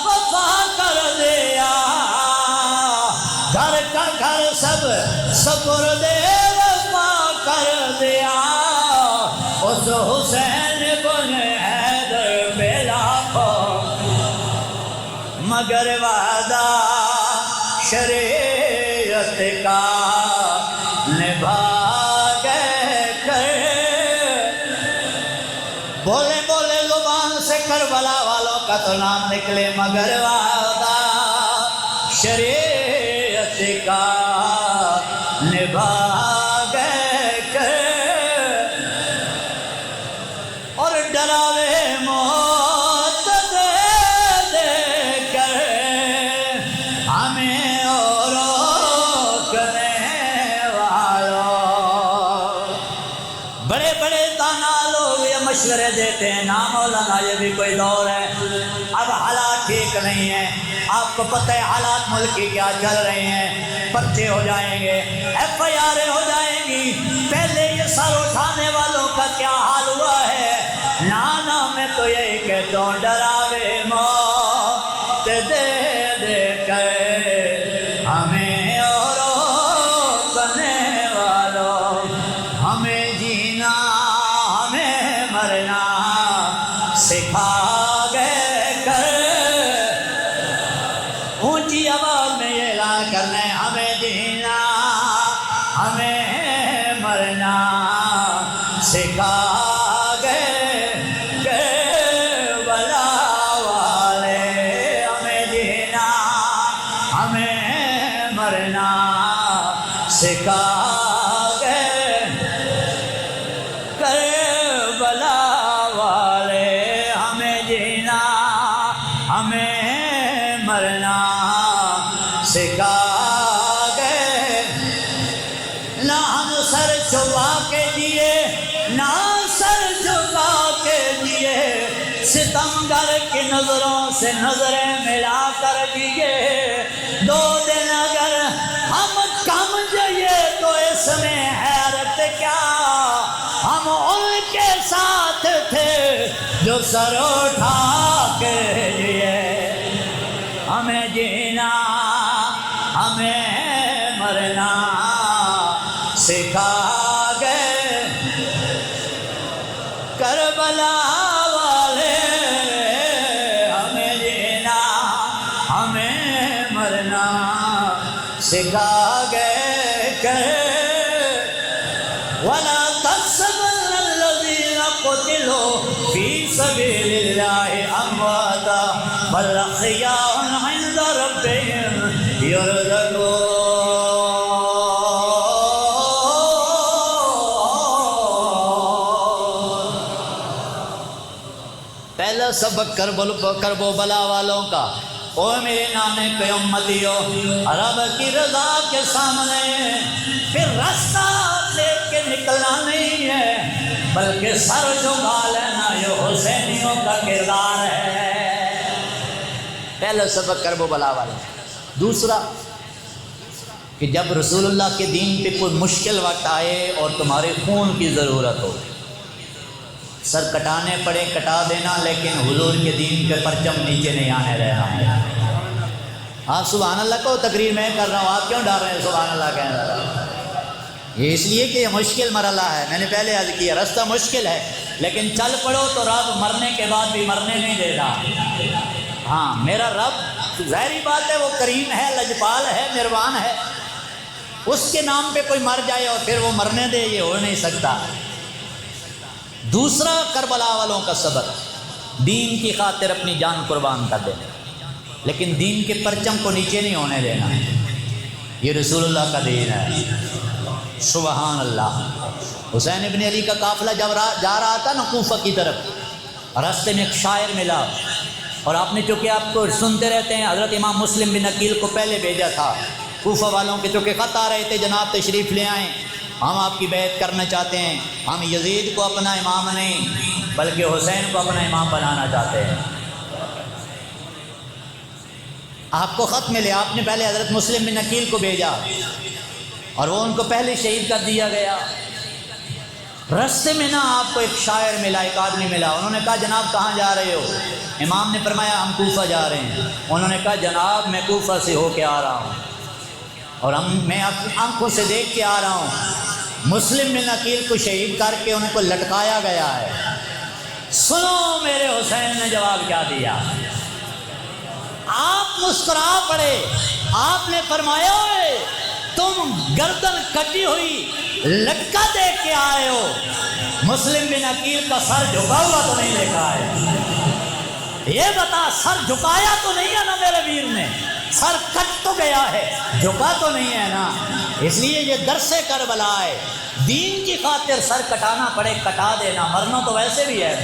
وفا کر دیا، گھر کا گھر سب سپرد وفا کر دیا، اس حسین بن حیدر پہ لاکھوں مگر وعدہ شریعت کا نبھا گئے کر، بولے بولے زبان سے کربلا والوں کا تو نام نکلے، مگر وعدہ شریعت کا نبھا گئے کر، اور ڈراوے موت دے دے کر ہمیں اور روکنے والوں، بڑے بڑے دانا لوگ یہ مشورے دیتے ہیں، نا مولانا یہ بھی کوئی دور ہے، اب حالات ٹھیک نہیں ہیں، آپ کو پتہ ہے حالات ملک کی کیا چل رہے ہیں، پرچے ہو جائیں گے، ایف آئی آریں ہو جائیں گی، پہلے یہ سر اٹھانے والوں کا کیا حال ہوا ہے، نانا میں تو یہی کہتا ہوں ڈراوے موت دے دے کر ہمیں اور روکنے والوں، ہمیں جینا ہمیں مرنا سکھا گئے کر، اونچی آواز میں یہ اعلان کرنا ہے، ہمیں جینا ہمیں مرنا سکھا گئے کربلا والے، ہمیں جینا ہمیں مرنا سکھا گئے کربلا والے، ہمیں جینا ہمیں مرنا سکھا گئے، نہ ہم سر چھپا کے دیے نہ سر جھکا کے دیے، ستمگر کی نظروں سے نظریں ملا کر دیے، دو دن اگر ہم کم جائے تو اس میں حیرت کیا، ہم ان کے ساتھ تھے جو سر اٹھا کے دیے، ہمیں جینا ہمیں مرنا سکھا گئے کربلا والے، ہمیں جینا ہمیں مرنا سکھا گئے وَلَا تَحْسَبَنَّ الَّذِينَ قُتِلُوا فِي سَبِيلِ اللَّهِ أَمْوَاتًا بَلْ أَحْيَاءٌ عِندَ رَبِّهِمْ يُرْزَقُونَ۔ پہلا سبق کرب و بلا والوں کا، او میرے نانے کے امتیو، رب کی رضا کے سامنے پھر راستہ دیکھ کے نکلنا نہیں ہے، بلکہ سر جھکا لینا یہ حسینیوں کا کردار ہے۔ پہلا سبق کرب و بلا والا۔ دوسرا کہ جب رسول اللہ کے دین پہ کوئی مشکل وقت آئے اور تمہارے خون کی ضرورت ہو، سر کٹانے پڑے کٹا دینا، لیکن حضور کے دین کے پرچم نیچے نہیں آنے رہنا۔ آپ سبحان اللہ کو تقریر میں کر رہا ہوں، آپ کیوں ڈر رہے ہیں سبحان اللہ کہنے لگا؟ یہ اس لیے کہ یہ مشکل مرحلہ ہے، میں نے پہلے عرض کیا راستہ مشکل ہے، لیکن چل پڑو تو رب مرنے کے بعد بھی مرنے نہیں دے رہا۔ ہاں میرا رب ظاہری بات ہے وہ کریم ہے، لجپال ہے، مہربان ہے، اس کے نام پہ کوئی مر جائے اور پھر وہ مرنے دے، یہ ہو نہیں سکتا۔ دوسرا کربلا والوں کا سبق، دین کی خاطر اپنی جان قربان کر دینا، لیکن دین کے پرچم کو نیچے نہیں ہونے دینا۔ یہ رسول اللہ کا دین ہے۔ سبحان اللہ۔ حسین ابن علی کا قافلہ جب جا رہا تھا نا کوفہ کی طرف، راستے میں ایک شاعر ملا، اور آپ نے چونکہ آپ کو سنتے رہتے ہیں، حضرت امام مسلم بن عقیل کو پہلے بھیجا تھا کوفہ والوں کے، چونکہ خط آ رہے تھے جناب تشریف لے آئیں، ہم آپ کی بیعت کرنا چاہتے ہیں، ہم یزید کو اپنا امام نہیں بلکہ حسین کو اپنا امام بنانا چاہتے ہیں۔ آپ کو خط ملے، آپ نے پہلے حضرت مسلم بن عقیل کو بھیجا اور وہ ان کو پہلے شہید کر دیا گیا۔ راستے میں نا آپ کو ایک شاعر ملا، ایک آدمی ملا، انہوں نے کہا جناب کہاں جا رہے ہو؟ امام نے فرمایا ہم کوفہ جا رہے ہیں۔ انہوں نے کہا جناب میں کوفہ سے ہو کے آ رہا ہوں، اور میں آنکھوں سے دیکھ کے آ رہا ہوں مسلم بن عقیل کو شہید کر کے ان کو لٹکایا گیا ہے۔ سنو میرے حسین نے جواب کیا دیا؟ آپ مسکرا پڑے، آپ نے فرمایا تم گردن کٹی ہوئی لٹکا دیکھ کے آئے ہو، مسلم بن عقیل کا سر جھکا ہوا تو نہیں دیکھا ہے؟ یہ بتا سر جھکایا تو نہیں ہے نا میرے ویر نے؟ سر کٹ تو گیا ہے، جھکا تو نہیں ہے نا؟ اس لیے یہ درس کربلا ہے، دین کی خاطر سر کٹانا پڑے کٹا دینا، مرنا تو ویسے بھی ہے،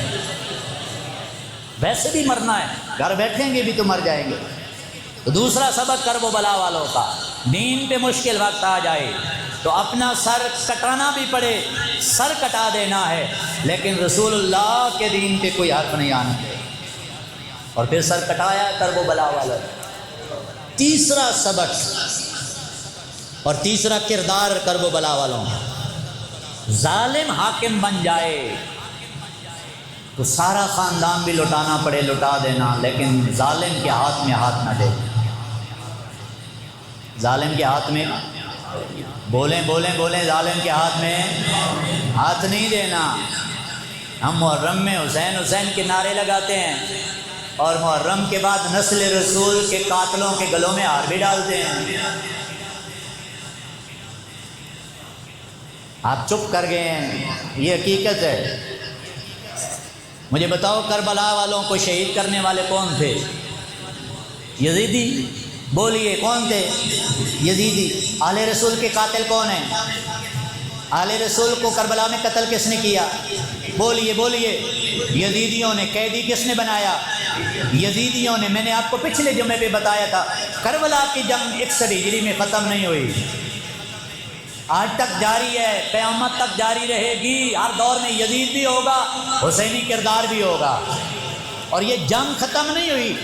ویسے بھی مرنا ہے، گھر بیٹھیں گے بھی تو مر جائیں گے۔ تو دوسرا سبق کرب و بلا والوں کا، دین پہ مشکل وقت آ جائے تو اپنا سر کٹانا بھی پڑے، سر کٹا دینا ہے، لیکن رسول اللہ کے دین پہ کوئی حرف نہیں آنا چاہیے، اور پھر سر کٹایا کرب و بلا والوں۔ تیسرا سبق اور تیسرا کردار کرب و بلا والوں کا، ظالم حاکم بن جائے تو سارا خاندان بھی لٹانا پڑے لٹا دینا، لیکن ظالم کے ہاتھ میں ہاتھ نہ دے، ظالم کے ہاتھ میں بولیں ظالم کے ہاتھ میں ہاتھ نہیں دینا۔ ہم محرم میں حسین حسین کے نعرے لگاتے ہیں، اور محرم کے بعد نسل رسول کے قاتلوں کے گلوں میں ہار بھی ڈالتے ہیں۔ آپ چپ کر گئے ہیں، یہ حقیقت ہے۔ مجھے بتاؤ کربلا والوں کو شہید کرنے والے کون تھے؟ یزیدی؟ بولیے کون تھے؟ یزیدی۔ آل رسول کے قاتل کون ہیں؟ آل رسول کو کربلا میں قتل کس نے کیا؟ بولیے یزیدیوں نے۔ قیدی کس نے بنایا؟ یزیدیوں نے۔ میں نے آپ کو پچھلے جمعے پہ بتایا تھا کربلا کی جنگ 61 ہجری میں ختم نہیں ہوئی، آج تک جاری ہے، قیامت تک جاری رہے گی۔ ہر دور میں یزید بھی ہوگا، حسینی کردار بھی ہوگا، اور یہ جنگ ختم نہیں ہوئی۔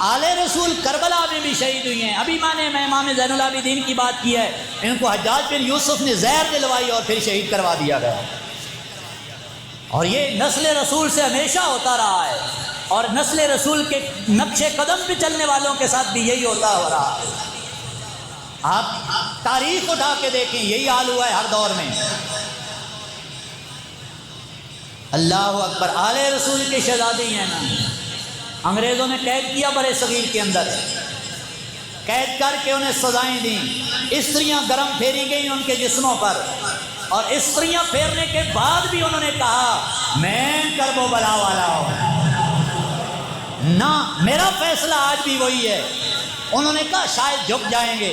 آل رسول کربلا میں بھی شہید ہوئی ہیں۔ ابھی میں امام زین العابدین کی بات کی ہے، ان کو حجاج بن یوسف نے زہر دلوائی اور پھر شہید کروا دیا گیا، اور یہ نسل رسول سے ہمیشہ ہوتا رہا ہے، اور نسل رسول کے نقش قدم پہ چلنے والوں کے ساتھ بھی یہی ہوتا ہو رہا ہے۔ آپ تاریخ اٹھا کے دیکھیں، یہی حال ہوا ہے ہر دور میں۔ اللہ اکبر۔ آل رسول کے شہزادی ہیں نا، انگریزوں نے قید کیا برے صغیر کے اندر، قید کر کے انہیں سزائیں دیں، استریاں گرم پھیری گئیں ان کے جسموں پر، اور استریاں پھیرنے کے بعد بھی انہوں نے کہا میں کرب و بلا والا ہوں نہ، میرا فیصلہ آج بھی وہی ہے۔ انہوں نے کہا شاید جھک جائیں گے،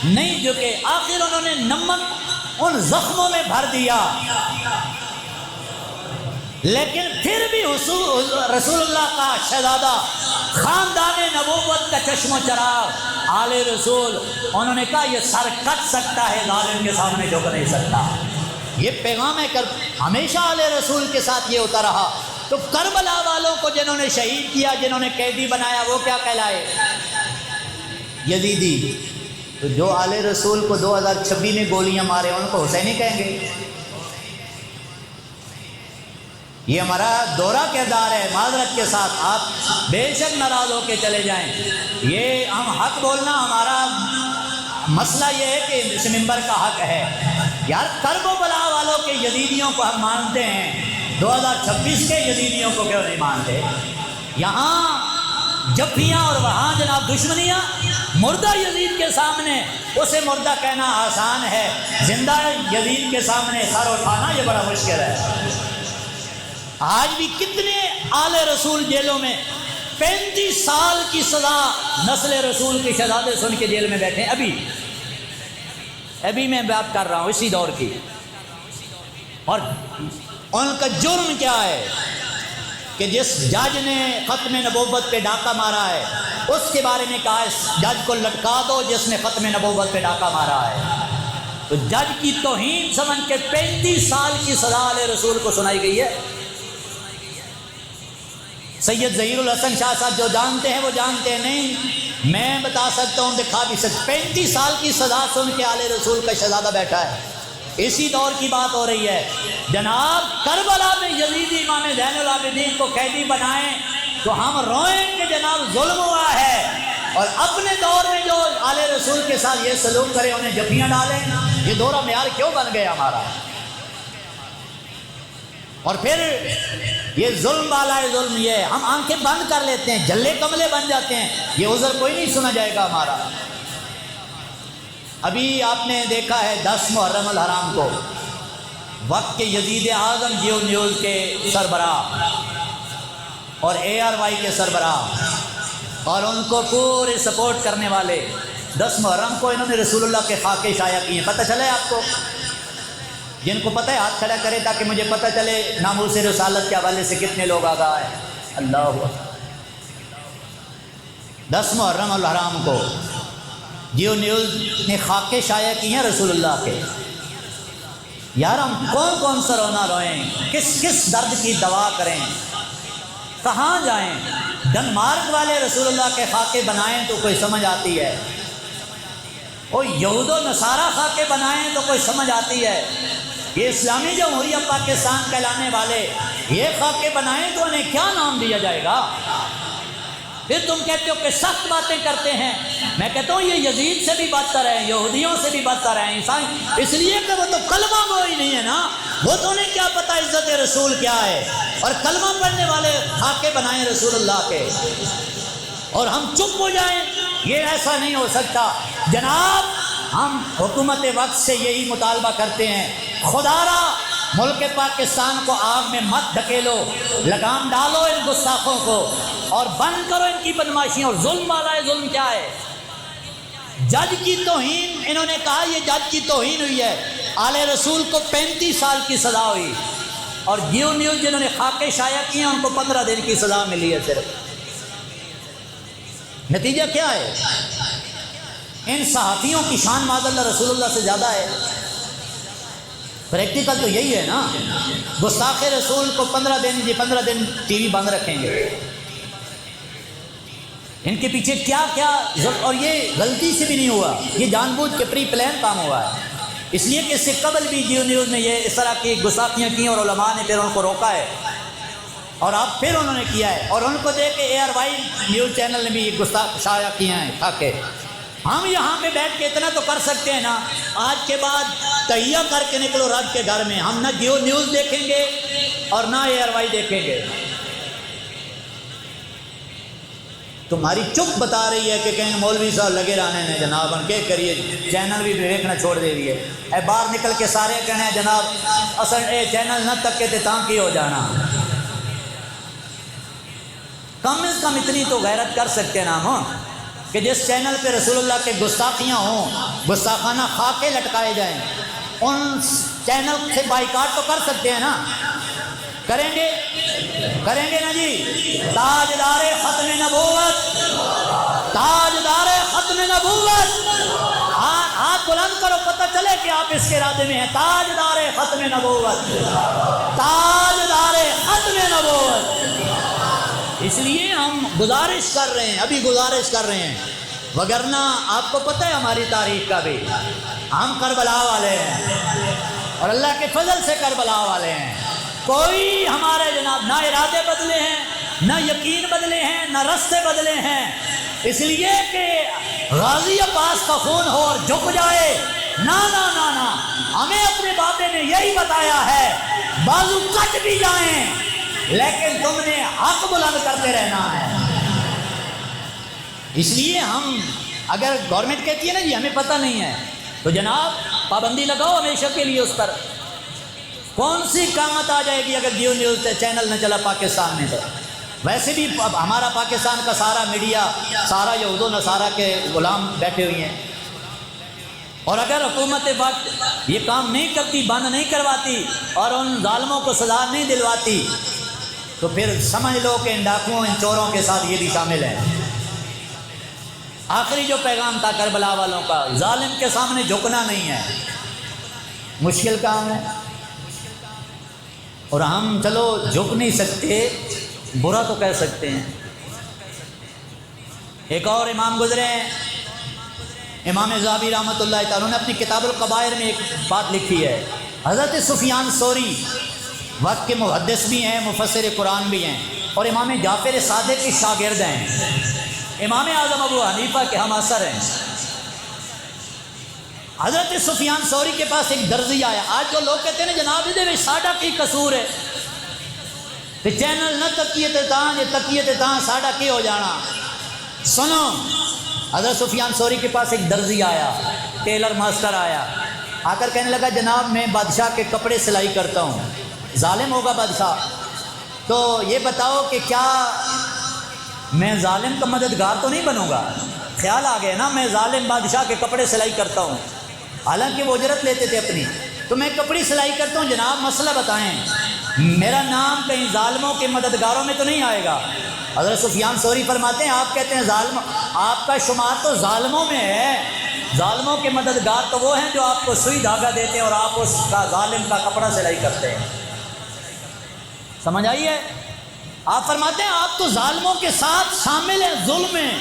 نہیں جھکے، آخر انہوں نے نمک ان زخموں میں بھر دیا، لیکن پھر بھی رسول اللہ کا شہزادہ، خاندان نبوت کا چشم و چراغ آل رسول، انہوں نے کہا یہ سر کٹ سکتا ہے، ظالم کے سامنے جھک نہیں سکتا۔ یہ پیغام ہے ہمیشہ آل رسول کے ساتھ یہ ہوتا رہا۔ تو کربلا والوں کو جنہوں نے شہید کیا، جنہوں نے قیدی بنایا، وہ کیا کہلائے؟ یزیدی۔ تو جو آل رسول کو 2026 میں گولیاں مارے ان کو حسینی کہیں گے؟ یہ ہمارا دورہ کردار ہے، معذرت کے ساتھ آپ بے شک ناراض ہو کے چلے جائیں، یہ ہم حق بولنا ہمارا مسئلہ یہ ہے کہ اس ممبر کا حق ہے۔ یار کرب و بلا والوں کے یزیدیوں کو ہم مانتے ہیں، 2026 کے یزیدیوں کو کیوں نہیں مانتے؟ یہاں جفیاں اور وہاں جناب دشمنیاں۔ مردہ یزید کے سامنے اسے مردہ کہنا آسان ہے، زندہ یزید کے سامنے سر اٹھانا یہ بڑا مشکل ہے۔ آج بھی کتنے آل رسول جیلوں میں 35 سال کی سزا نسل رسول کے شہزادے سن کے جیل میں بیٹھے، ابھی ابھی میں بات کر رہا ہوں اسی دور کی. اور ان کا جرم کیا ہے کہ جس جج نے ختم نبوت پہ ڈاکہ مارا ہے اس کے بارے میں کہا اس جج کو لٹکا دو جس نے ختم نبوت پہ ڈاکہ مارا ہے. تو جج کی توہین سمجھ کے 35 سال کی سزا علیہ رسول کو سنائی گئی ہے. سید ظہیر الحسن شاہ صاحب جو جانتے ہیں وہ جانتے ہیں, نہیں میں بتا سکتا ہوں, دکھا بھی سکتا. 35 سال کی سزا سن کے آل رسول کا شہزادہ بیٹھا ہے. اسی دور کی بات ہو رہی ہے. جناب کربلا میں یزید امام زین العابدین کو قیدی بنائیں تو ہم روئیں کہ جناب ظلم ہوا ہے, اور اپنے دور میں جو آل رسول کے ساتھ یہ سلوک کرے انہیں جفیاں ڈالیں. یہ دورہ معیار کیوں بن گیا ہمارا؟ اور پھر یہ ظلم والا ہے, ظلم یہ ہم آنکھیں بند کر لیتے ہیں, جلے کملے بن جاتے ہیں. یہ عذر کوئی نہیں سنا جائے گا ہمارا. ابھی آپ نے دیکھا ہے 10 محرم الحرام کو وقت کے یزید اعظم جیو نیوز کے سربراہ اور ARY کے سربراہ اور ان کو پورے سپورٹ کرنے والے 10 محرم کو انہوں نے رسول اللہ کے خاکے شائع کیے. پتہ چلے آپ کو؟ جن کو پتہ ہے ہاتھ کھڑا کرے تاکہ مجھے پتہ چلے ناموس رسالت کے حوالے سے کتنے لوگ آگاہ ہیں. اللہ 10 محرم الحرام کو جیو نیوز نے خاکے شائع کی ہیں رسول اللہ کے. یار ہم کون کون سا رونا روئیں, کس کس درد کی دوا کریں, کہاں جائیں؟ ڈنمارک والے رسول اللہ کے خاکے بنائیں تو کوئی سمجھ آتی ہے, وہ یہود و نصارہ خاکے بنائیں تو کوئی سمجھ آتی ہے. یہ اسلامی جمہوریہ پاکستان کہلانے والے یہ خاکے بنائیں تو انہیں کیا نام دیا جائے گا؟ پھر تم کہتے ہو کہ سخت باتیں کرتے ہیں. میں کہتا ہوں یہ یزید سے بھی بدتر ہے, یہودیوں سے بھی بدتر ہے, عیسائی, اس لیے کہ وہ تو کلمہ گوئی نہیں ہے نا. وہ تو انہیں کیا پتہ عزت رسول کیا ہے, اور کلمہ پڑھنے والے خاکے بنائیں رسول اللہ کے اور ہم چپ ہو جائیں. یہ ایسا نہیں ہو سکتا. جناب ہم حکومت وقت سے یہی مطالبہ کرتے ہیں, خدا را ملک پاکستان کو آگ میں مت دھکیلو, لگام ڈالو ان گستاخوں کو اور بند کرو ان کی بدماشیاں. اور ظلم والا ہے, ظلم کیا ہے؟ جج کی توہین, انہوں نے کہا یہ جج کی توہین ہوئی ہے. آل رسول کو 35 سال کی سزا ہوئی, اور جیو نیوز جنہوں نے خاکے شائع کیے ان کو 15 دن کی سزا ملی ہے صرف. نتیجہ کیا ہے؟ ان صحافیوں کی شان معاذ اللہ رسول اللہ سے زیادہ ہے. پریکٹیکل تو یہی ہے نا. گستاخ رسول کو 15 دن ٹی وی بند رکھیں گے. ان کے پیچھے کیا کیا, اور یہ غلطی سے بھی نہیں ہوا, یہ جان بوجھ کے پری پلان کام ہوا ہے. اس لیے کہ اس سے قبل بھی جیو نیوز نے یہ اس طرح کی گستاخیاں کی اور علماء نے پھر ان کو روکا ہے, اور اب پھر انہوں نے کیا ہے. اور ان کو دیکھ کے ARY نیوز چینل نے بھی یہ گستاخ شائع کیے ہیں خاکے. ہم یہاں پہ بیٹھ کے اتنا تو کر سکتے ہیں نا, آج کے بعد تہیہ کر کے نکلو رب کے گھر میں. ہم نہ جیو نیوز دیکھیں گے اور نہ ARY دیکھیں گے. تمہاری چپ بتا رہی ہے کہ کہیں مولوی صاحب لگے رہنے ہیں جناب, ان کے کریے چینل بھی دیکھنا چھوڑ دے رہی ہے. اے باہر نکل کے سارے کہنے ہیں جناب اصل اے چینل نہ تک کے تاں کی ہو جانا. کم از کم اتنی تو غیرت کر سکتے نا ہم کہ جس چینل پہ رسول اللہ کے گستاخیاں ہوں, گستاخانہ خاکے لٹکائے جائیں, ان چینل سے بائیکاٹ تو کر سکتے ہیں نا. کریں گے نا جی. تاجدار ختم نبوت, تاجدار ختم نبوت, ہاتھ بلند کرو پتہ چلے کہ آپ اس کے ارادے میں ہیں. تاجدار ختم نبوت, تاجدار ختم نبوت. اس لیے ہم گزارش کر رہے ہیں, ابھی گزارش کر رہے ہیں, وگرنہ آپ کو پتہ ہے ہماری تاریخ کا بھی, ہم کربلا والے ہیں اور اللہ کے فضل سے کربلا والے ہیں. کوئی ہمارے جناب نہ ارادے بدلے ہیں, نہ یقین بدلے ہیں, نہ رستے بدلے ہیں. اس لیے کہ غازی عباس کا خون ہو اور جھک جائے, نا نا نا نا. ہمیں اپنے بابے نے یہی بتایا ہے, بازو کٹ بھی جائیں لیکن تم نے حق بلند کرتے رہنا ہے. اس لیے ہم اگر گورنمنٹ کہتی ہے نا جی ہمیں پتہ نہیں ہے, تو جناب پابندی لگاؤ ہمیشہ کے لیے اس پر. کون سی قیامت آ جائے گی اگر جیو نیوز چینل نہ چلا پاکستان میں؟ تو ویسے بھی ہمارا پاکستان کا سارا میڈیا, سارا یہود و نصارہ کے غلام بیٹھے ہوئے ہیں. اور اگر حکومت وقت یہ کام نہیں کرتی، بند نہیں کرواتی اور ان ظالموں کو سزا نہیں دلواتی، تو پھر سمجھ لو کہ ان ڈاکوؤں، ان چوروں کے ساتھ یہ بھی شامل ہیں۔ آخری جو پیغام تھا کربلا والوں کا، ظالم کے سامنے جھکنا نہیں ہے، مشکل کام ہے، اور ہم چلو جھک نہیں سکتے، برا تو کہہ سکتے ہیں۔ ایک اور امام گزرے ہیں، امام ذہبی رحمۃ اللہ تعالیٰ نے اپنی کتاب القبائر میں ایک بات لکھی ہے۔ حضرت سفیان ثوری وقت کے محدث بھی ہیں، مفسر قرآن بھی ہیں، اور امام جعفر صادق کے شاگرد ہیں، امام اعظم ابو حنیفہ کے ہم اثر ہیں۔ حضرت سفیان ثوری کے پاس ایک درزی آیا۔ آج جو لوگ کہتے ہیں جناب یہ ساڈا کی قصور ہے، تے چینل نہ تکیے تے تاں، یہ تکیے تے تاں ساڈا کی ہو جانا۔ سنو، حضرت سفیان ثوری کے پاس ایک درزی آیا، ٹیلر ماسٹر آیا، آ کر کہنے لگا جناب میں بادشاہ کے کپڑے سلائی کرتا ہوں۔ ظالم ہوگا بادشاہ، تو یہ بتاؤ کہ کیا میں ظالم کا مددگار تو نہیں بنوں گا؟ خیال آ گیا نا، میں ظالم بادشاہ کے کپڑے سلائی کرتا ہوں، حالانکہ وہ اجرت لیتے تھے اپنی، تو میں کپڑی سلائی کرتا ہوں، جناب مسئلہ بتائیں، میرا نام کہیں ظالموں کے مددگاروں میں تو نہیں آئے گا؟ حضرت سفیان ثوری فرماتے ہیں آپ کہتے ہیں ظالم، آپ کا شمار تو ظالموں میں ہے، ظالموں کے مددگار تو وہ ہیں جو آپ کو سوئی دھاگا دیتے ہیں اور آپ اس کا ظالم کا کپڑا سلائی کرتے ہیں۔ سمجھ آئیے؟ آپ فرماتے ہیں آپ تو ظالموں کے ساتھ شامل ہیں، ظلم میں،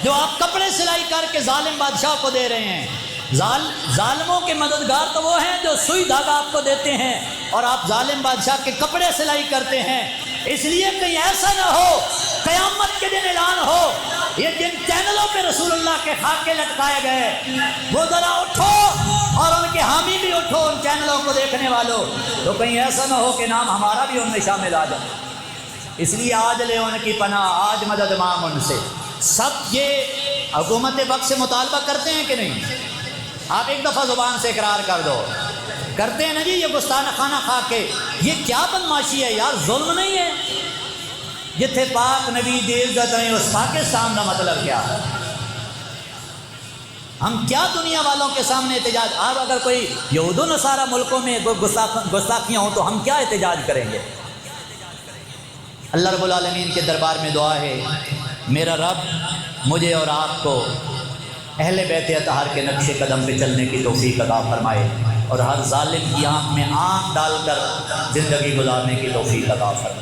جو آپ کپڑے سلائی کر کے ظالم بادشاہ کو دے رہے ہیں۔ ظالموں کے مددگار تو وہ ہیں جو سوئی دھاگا آپ کو دیتے ہیں اور آپ ظالم بادشاہ کے کپڑے سلائی کرتے ہیں۔ اس لیے کہیں ایسا نہ ہو قیامت کے دن اعلان ہو یہ جن چینلوں پہ رسول اللہ کے خاکے لٹکائے گئے وہ ذرا اٹھو اور ان کے حامی بھی اٹھو، ان چینلوں کو دیکھنے والوں، تو کہیں ایسا نہ ہو کہ نام ہمارا بھی ان میں شامل آ جائے۔ اس لیے آج لے ان کی پناہ، آج مدد مانگ ان سے۔ سب یہ حکومت وقت سے مطالبہ کرتے ہیں کہ نہیں؟ آپ ایک دفعہ زبان سے اقرار کر دو، کرتے ہیں نا جی، یہ گستاخانہ کھانا کھا کے، یہ کیا بدماشی ہے یار، ظلم نہیں ہے؟ جتھے پاک نبی دی عزت نہیں اس پاکستان کا مطلب کیا ہے؟ ہم کیا دنیا والوں کے سامنے احتجاج؟ آپ اگر کوئی یہود و نصارہ ملکوں میں گستاخیاں ہوں تو ہم کیا احتجاج کریں گے؟ اللہ رب العالمین کے دربار میں دعا ہے میرا رب مجھے اور آپ کو اہل بیت اطہار کے نقش قدم پہ چلنے کی توفیق عطا فرمائے اور ہر ظالم کی آنکھ میں آنکھ ڈال کر زندگی گزارنے کی توفیق عطا فرمائے۔